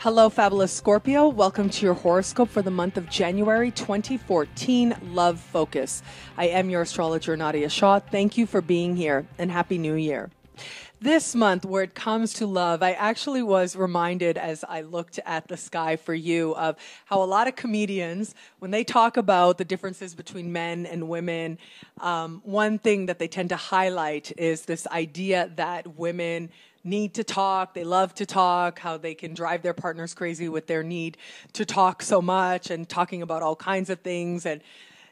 Hello, fabulous Scorpio. Welcome to your horoscope for the month of January 2014, Love Focus. I am your astrologer, Nadiya Shah. Thank you for being here, and Happy New Year. This month, where it comes to love, I actually was reminded as I looked at the sky for you of how a lot of comedians, when they talk about the differences between men and women, one thing that they tend to highlight is this idea that women need to talk, they love to talk, how they can drive their partners crazy with their need to talk so much and talking about all kinds of things and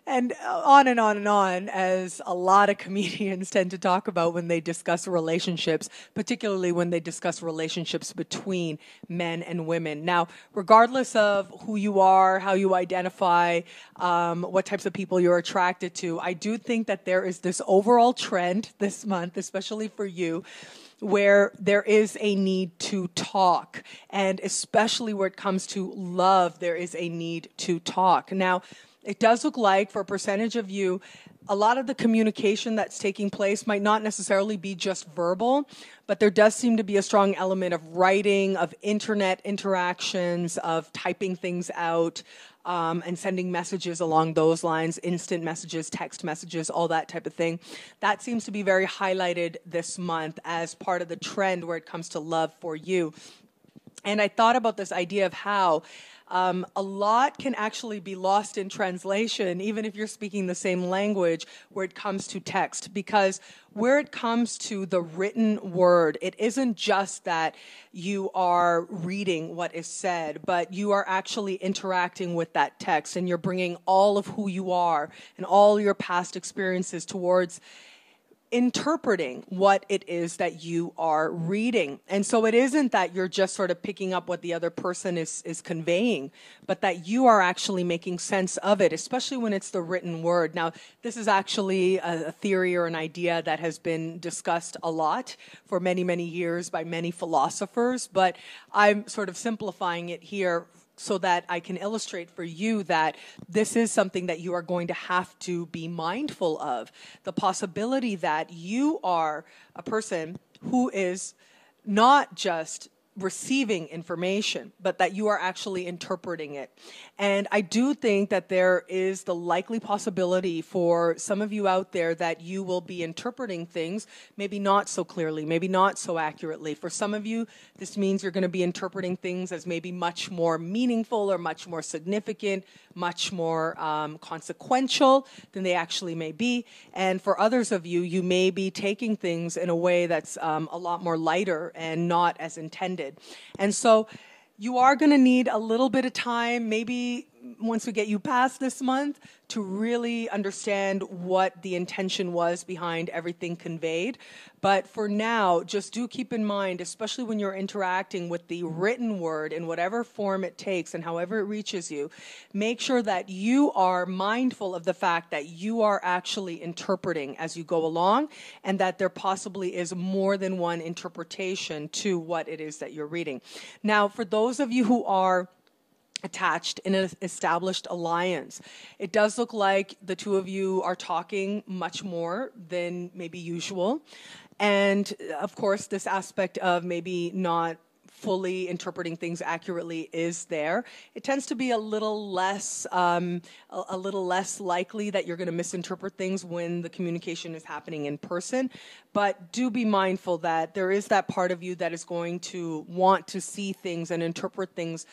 on and on and on, as a lot of comedians tend to talk about when they discuss relationships, particularly when they discuss relationships between men and women. Now, regardless of who you are, how you identify, what types of people you're attracted to, I do think that there is this overall trend this month, especially for you, where there is a need to talk. And especially where it comes to love, there is a need to talk. Now, it does look like for a percentage of you, a lot of the communication that's taking place might not necessarily be just verbal, but there does seem to be a strong element of writing, of internet interactions, of typing things out, and sending messages along those lines, instant messages, text messages, all that type of thing. That seems to be very highlighted this month as part of the trend where it comes to love for you. And I thought about this idea of how a lot can actually be lost in translation, even if you're speaking the same language, where it comes to text. Because where it comes to the written word, it isn't just that you are reading what is said, but you are actually interacting with that text, and you're bringing all of who you are and all your past experiences towards interpreting what it is that you are reading. And so it isn't that you're just sort of picking up what the other person is conveying, but that you are actually making sense of it, especially when it's the written word. Now, this is actually a theory or an idea that has been discussed a lot for many, many years by many philosophers, but I'm sort of simplifying it here so that I can illustrate for you that this is something that you are going to have to be mindful of. The possibility that you are a person who is not just receiving information, but that you are actually interpreting it. And I do think that there is the likely possibility for some of you out there that you will be interpreting things maybe not so clearly, maybe not so accurately. For some of you, this means you're going to be interpreting things as maybe much more meaningful or much more significant, much more consequential than they actually may be. And for others of you, you may be taking things in a way that's a lot more lighter and not as intended. And so you are going to need a little bit of time, maybe once we get you past this month, to really understand what the intention was behind everything conveyed. But for now, just do keep in mind, especially when you're interacting with the written word in whatever form it takes and however it reaches you, make sure that you are mindful of the fact that you are actually interpreting as you go along, and that there possibly is more than one interpretation to what it is that you're reading. Now, for those of you who are attached in an established alliance, it does look like the two of you are talking much more than maybe usual. And of course, this aspect of maybe not fully interpreting things accurately is there. It tends to be a little less likely that you're going to misinterpret things when the communication is happening in person. But do be mindful that there is that part of you that is going to want to see things and interpret things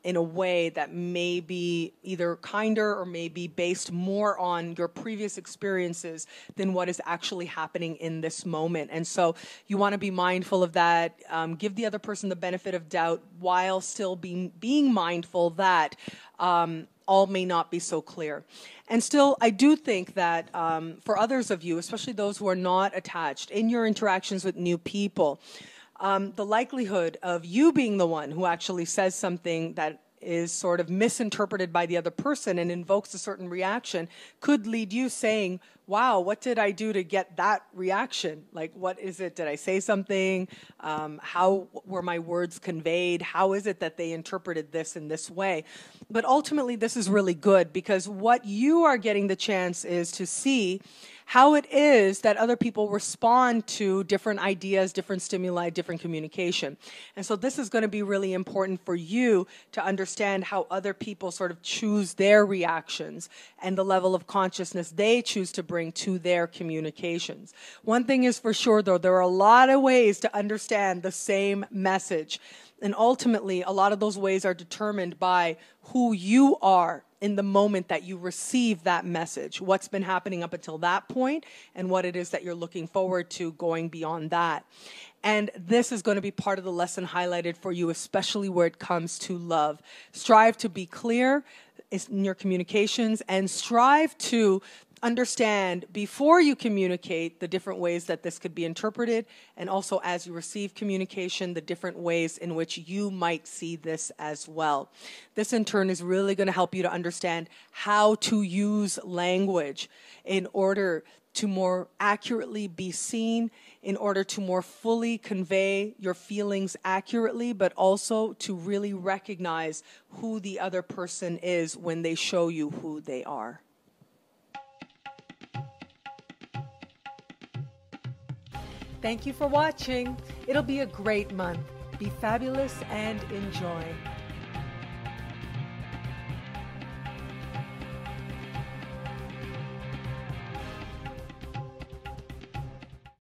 in a way that may be either kinder or may be based more on your previous experiences than what is actually happening in this moment. And so you want to be mindful of that. Give the other person the benefit of doubt while still being mindful that all may not be so clear. And still, I do think that for others of you, especially those who are not attached, in your interactions with new people, the likelihood of you being the one who actually says something that is sort of misinterpreted by the other person and invokes a certain reaction could lead you saying, wow, what did I do to get that reaction? Like, what is it? Did I say something? How were my words conveyed? How is it that they interpreted this in this way? But ultimately, this is really good because what you are getting the chance is to see how it is that other people respond to different ideas, different stimuli, different communication. And so this is going to be really important for you to understand how other people sort of choose their reactions and the level of consciousness they choose to bring to their communications. One thing is for sure, though, there are a lot of ways to understand the same message. And ultimately, a lot of those ways are determined by who you are in the moment that you receive that message, what's been happening up until that point, and what it is that you're looking forward to going beyond that. And this is going to be part of the lesson highlighted for you, especially where it comes to love. Strive to be clear in your communications and strive to understand before you communicate the different ways that this could be interpreted, and also as you receive communication, the different ways in which you might see this as well. This in turn is really going to help you to understand how to use language in order to more accurately be seen, in order to more fully convey your feelings accurately, but also to really recognize who the other person is when they show you who they are. Thank you for watching. It'll be a great month. Be fabulous and enjoy.